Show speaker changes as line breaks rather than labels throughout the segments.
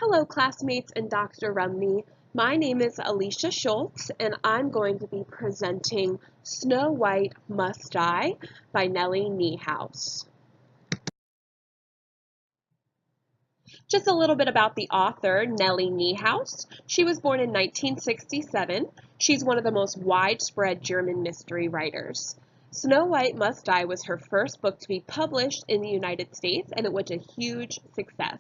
Hello, classmates and Dr. Rumney. My name is Alicia Schultz, and I'm going to be presenting Snow White Must Die by Nellie Niehaus. Just a little bit about the author, Nellie Niehaus. She was born in 1967. She's one of the most widespread German mystery writers. Snow White Must Die was her first book to be published in the United States, and it was a huge success.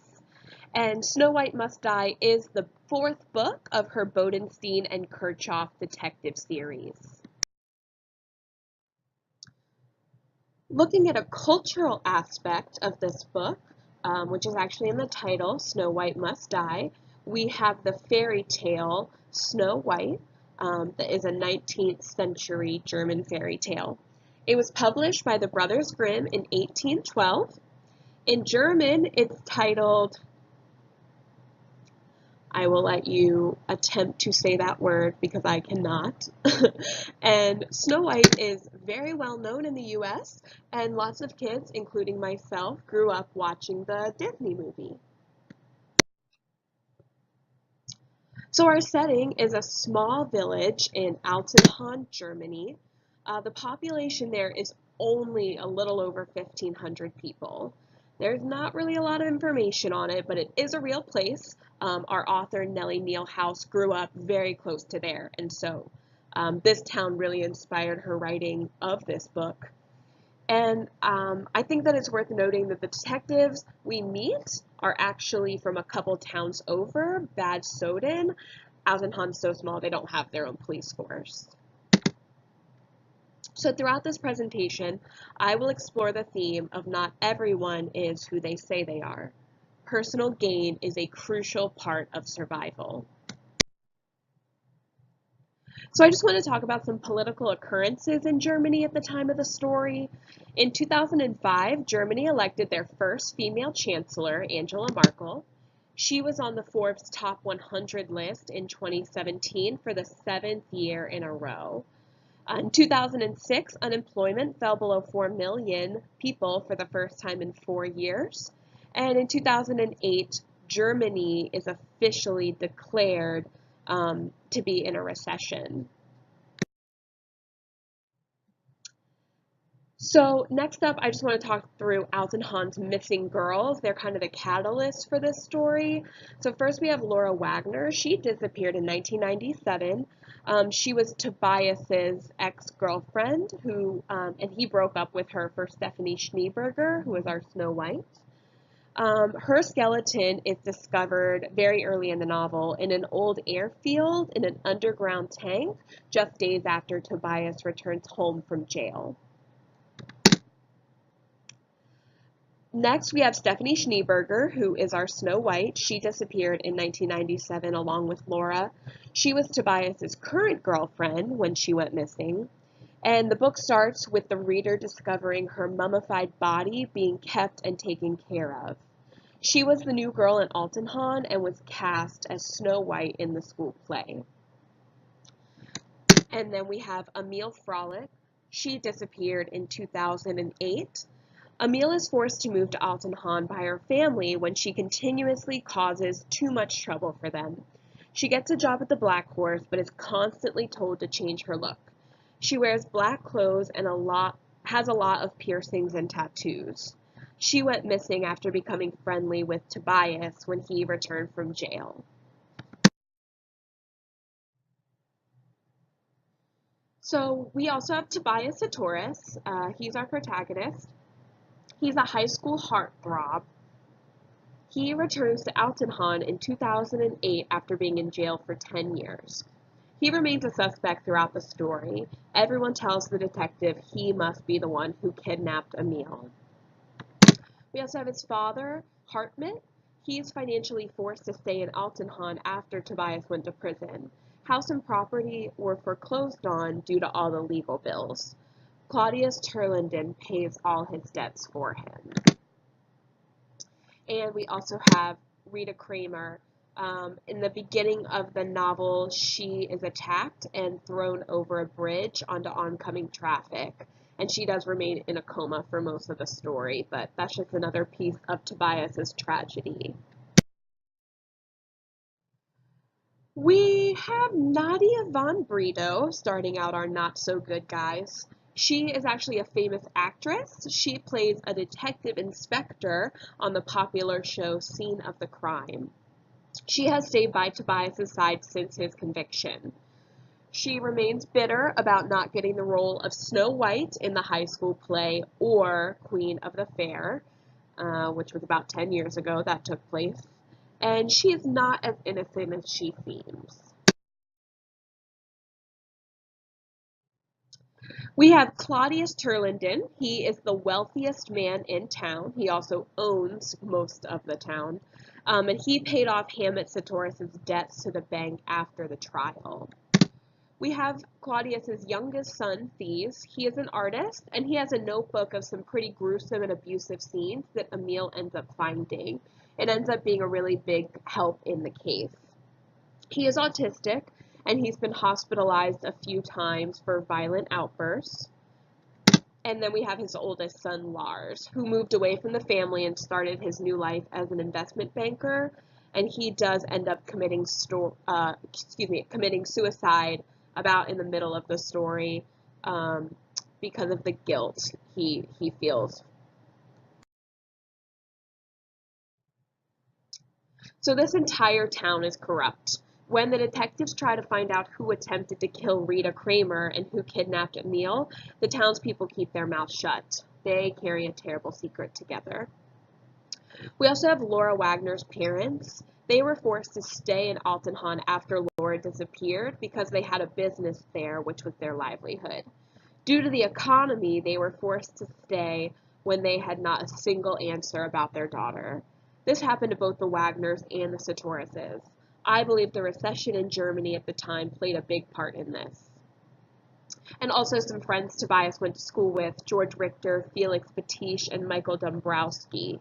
And Snow White Must Die is the fourth book of her Bodenstein and Kirchhoff detective series. Looking at a cultural aspect of this book, which is actually in the title, Snow White Must Die, we have the fairy tale Snow White, that is a 19th century German fairy tale. It was published by the Brothers Grimm in 1812. In German, it's titled, I will let you attempt to say that word because I cannot. And Snow White is very well known in the US, and lots of kids, including myself, grew up watching the Disney movie. So our setting is a small village in Altenhahn, Germany. The population there is only a little over 1,500 people. There's not really a lot of information on it, but it is a real place. Our author, Nellie Niehaus, grew up very close to there, and so this town really inspired her writing of this book. And I think that it's worth noting that the detectives we meet are actually from a couple towns over, Bad Soden. Altenhahn's so small they don't have their own police force. So throughout this presentation, I will explore the theme of not everyone is who they say they are. Personal gain is a crucial part of survival. So I just want to talk about some political occurrences in Germany at the time of the story. In 2005, Germany elected their first female chancellor, Angela Merkel. She was on the Forbes Top 100 list in 2017 for the 7th year in a row. In 2006, unemployment fell below 4 million people for the first time in 4 years. And in 2008, Germany is officially declared to be in a recession. So next up, I just want to talk through Altenhahn's missing girls. They're kind of the catalyst for this story. So first we have Laura Wagner. She disappeared in 1997. She was Tobias's ex-girlfriend, and he broke up with her for Stephanie Schneeberger, who is our Snow White. Her skeleton is discovered very early in the novel in an old airfield in an underground tank, just days after Tobias returns home from jail. Next, we have Stephanie Schneeberger, who is our Snow White. She disappeared in 1997 along with Laura. She was Tobias's current girlfriend when she went missing. And the book starts with the reader discovering her mummified body being kept and taken care of. She was the new girl in Altenhahn and was cast as Snow White in the school play. And then we have Emil Frolic. She disappeared in 2008. Emil is forced to move to Altenhahn by her family when she continuously causes too much trouble for them. She gets a job at the Black Horse, but is constantly told to change her look. She wears black clothes and has a lot of piercings and tattoos. She went missing after becoming friendly with Tobias when he returned from jail. So we also have Tobias Satoris. He's our protagonist. He's a high school heartthrob. He returns to Altenhahn in 2008 after being in jail for 10 years. He remains a suspect throughout the story. Everyone tells the detective he must be the one who kidnapped Emil. We also have his father, Hartmut. He is financially forced to stay in Altenhahn after Tobias went to prison. House and property were foreclosed on due to all the legal bills. Claudius Turlenden pays all his debts for him. And we also have Rita Kramer. In the beginning of the novel, she is attacked and thrown over a bridge onto oncoming traffic. And she does remain in a coma for most of the story, but that's just another piece of Tobias's tragedy. We have Nadia von Brito starting out our not so good guys. She is actually a famous actress. She plays a detective inspector on the popular show Scene of the Crime. She has stayed by Tobias's side since his conviction. She remains bitter about not getting the role of Snow White in the high school play or Queen of the Fair, which was about 10 years ago that took place. And she is not as innocent as she seems. We have Claudius Turlington. He is the wealthiest man in town. He also owns most of the town. And he paid off Hamlet Sartorius' debts to the bank after the trial. We have Claudius's youngest son, Thebes. He is an artist, and he has a notebook of some pretty gruesome and abusive scenes that Emile ends up finding. It ends up being a really big help in the case. He is autistic, and he's been hospitalized a few times for violent outbursts. And then we have his oldest son, Lars, who moved away from the family and started his new life as an investment banker. And he does end up committing suicide about in the middle of the story because of the guilt he feels. So this entire town is corrupt. When the detectives try to find out who attempted to kill Rita Kramer and who kidnapped Emile, the townspeople keep their mouths shut. They carry a terrible secret together. We also have Laura Wagner's parents. They were forced to stay in Altenhahn after Laura disappeared because they had a business there, which was their livelihood. Due to the economy, they were forced to stay when they had not a single answer about their daughter. This happened to both the Wagners and the Sartoriuses. I believe the recession in Germany at the time played a big part in this. And also some friends Tobias went to school with, George Richter, Felix Batiche, and Michael Dombrowski.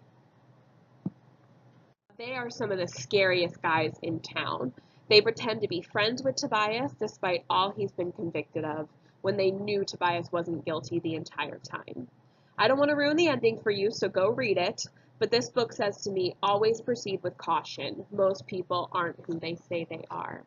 They are some of the scariest guys in town. They pretend to be friends with Tobias despite all he's been convicted of, when they knew Tobias wasn't guilty the entire time. I don't want to ruin the ending for you, so go read it, but this book says to me, always proceed with caution. Most people aren't who they say they are.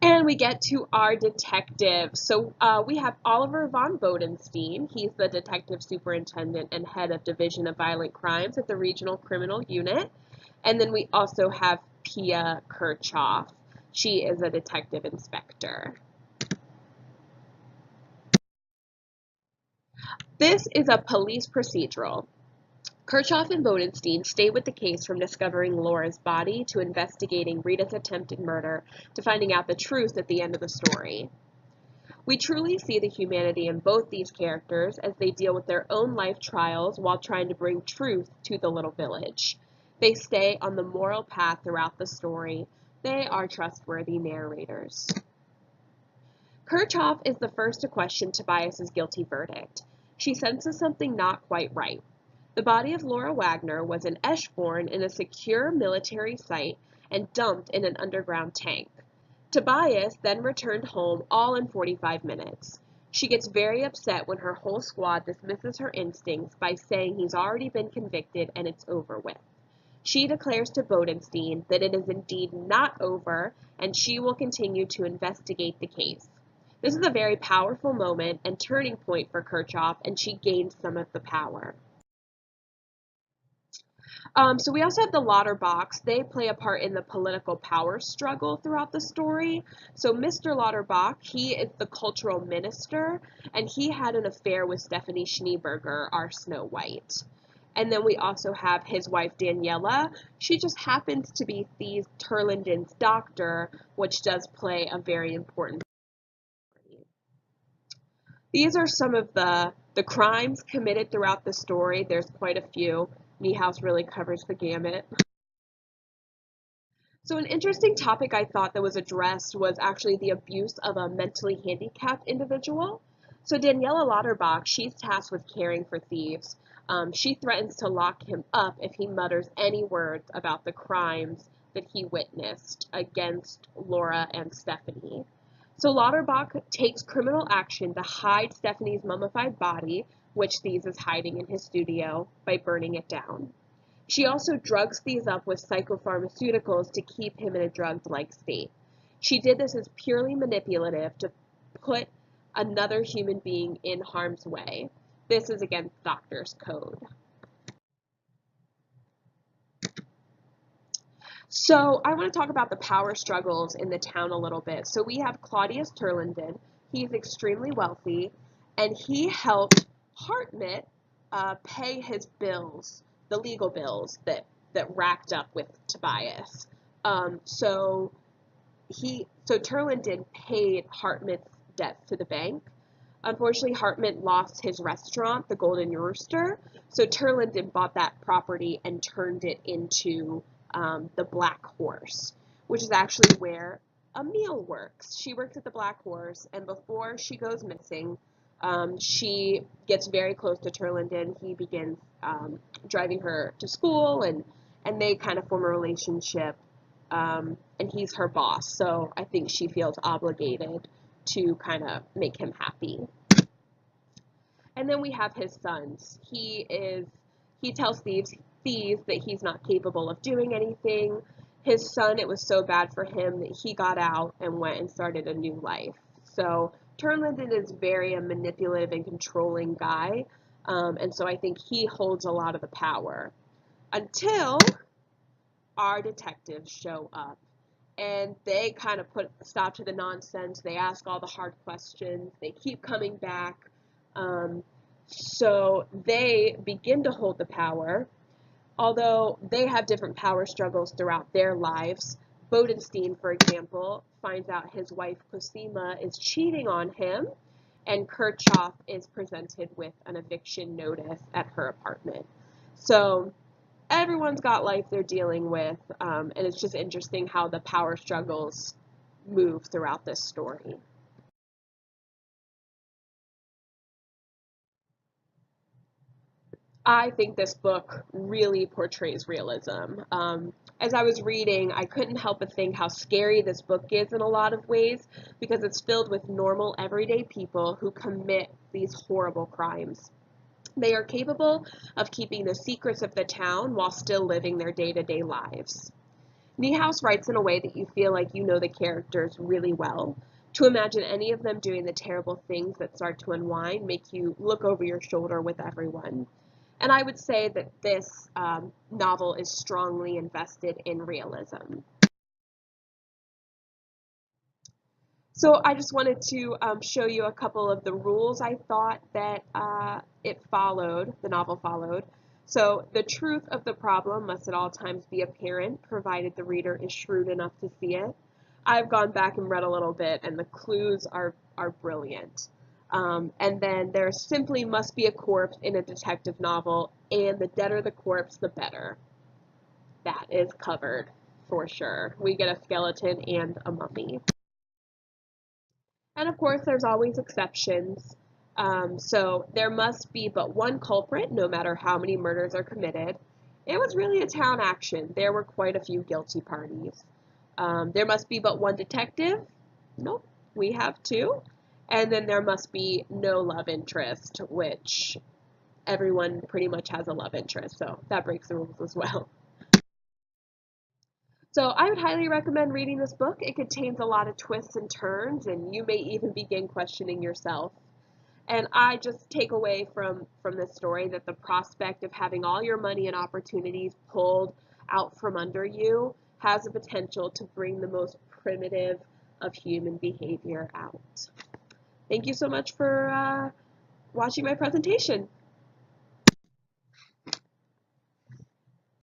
And we get to our detective. So we have Oliver von Bodenstein. He's the detective superintendent and head of Division of Violent Crimes at the Regional Criminal Unit. And then we also have Pia Kirchhoff. She is a detective inspector. This is a police procedural. Kirchhoff and Bodenstein stay with the case from discovering Laura's body to investigating Rita's attempted murder to finding out the truth at the end of the story. We truly see the humanity in both these characters as they deal with their own life trials while trying to bring truth to the little village. They stay on the moral path throughout the story. They are trustworthy narrators. Kirchhoff is the first to question Tobias's guilty verdict. She senses something not quite right. The body of Laura Wagner was in Eschborn in a secure military site and dumped in an underground tank. Tobias then returned home all in 45 minutes. She gets very upset when her whole squad dismisses her instincts by saying he's already been convicted and it's over with. She declares to Bodenstein that it is indeed not over and she will continue to investigate the case. This is a very powerful moment and turning point for Kirchhoff, and she gains some of the power. So we also have the Lauterbachs. They play a part in the political power struggle throughout the story. So Mr. Lauterbach, he is the cultural minister, and he had an affair with Stephanie Schneeberger, our Snow White. And then we also have his wife, Daniela. She just happens to be Thebes Turlinden's doctor, which does play a very important part. These are some of the crimes committed throughout the story. There's quite a few. Niehaus really covers the gamut. So an interesting topic I thought that was addressed was actually the abuse of a mentally handicapped individual. So Daniela Lauterbach, she's tasked with caring for Thebes. She threatens to lock him up if he mutters any words about the crimes that he witnessed against Laura and Stephanie. So Lauterbach takes criminal action to hide Stephanie's mummified body, which Thieves is hiding in his studio, by burning it down. She also drugs Thieves up with psychopharmaceuticals to keep him in a drugged-like state. She did this as purely manipulative to put another human being in harm's way. This is against doctor's code. So I want to talk about the power struggles in the town a little bit. So we have Claudius Turlington. He's extremely wealthy, and he helped Hartmut pay his bills, the legal bills that racked up with Tobias. So Turlington paid Hartmut's debts to the bank. Unfortunately, Hartmut lost his restaurant, the Golden Rooster, so Turlington bought that property and turned it into the Black Horse, which is actually where Emile works. She works at the Black Horse, and before she goes missing, she gets very close to Turlington. He begins driving her to school, and they kind of form a relationship, and he's her boss, so I think she feels obligated to kind of make him happy. And then we have his sons. He tells Thieves that he's not capable of doing anything. His son, it was so bad for him that he got out and went and started a new life. So Turlington is very a manipulative and controlling guy, and so I think he holds a lot of the power until our detectives show up. And they kind of put a stop to the nonsense. They ask all the hard questions. They keep coming back. So they begin to hold the power. Although they have different power struggles throughout their lives. Bodenstein, for example, finds out his wife Cosima is cheating on him, and Kirchhoff is presented with an eviction notice at her apartment. So everyone's got life they're dealing with, and it's just interesting how the power struggles move throughout this story. I think this book really portrays realism. As I was reading, I couldn't help but think how scary this book is in a lot of ways, because it's filled with normal, everyday people who commit these horrible crimes. They are capable of keeping the secrets of the town while still living their day-to-day lives. Niehaus writes in a way that you feel like you know the characters really well. To imagine any of them doing the terrible things that start to unwind make you look over your shoulder with everyone. And I would say that this novel is strongly invested in realism. So I just wanted to show you a couple of the rules I thought that the novel followed. So the truth of the problem must at all times be apparent, provided the reader is shrewd enough to see it. I've gone back and read a little bit, and the clues are brilliant. And then there simply must be a corpse in a detective novel, and the deader the corpse, the better. That is covered for sure. We get a skeleton and a mummy. And of course, there's always exceptions. So there must be but one culprit, no matter how many murders are committed. It was really a town action. There were quite a few guilty parties. There must be but one detective. Nope, we have two. And then there must be no love interest, which everyone pretty much has a love interest, so that breaks the rules as well. So I would highly recommend reading this book. It contains a lot of twists and turns, and you may even begin questioning yourself. And I just take away from this story that the prospect of having all your money and opportunities pulled out from under you has the potential to bring the most primitive of human behavior out. Thank you so much for watching my presentation.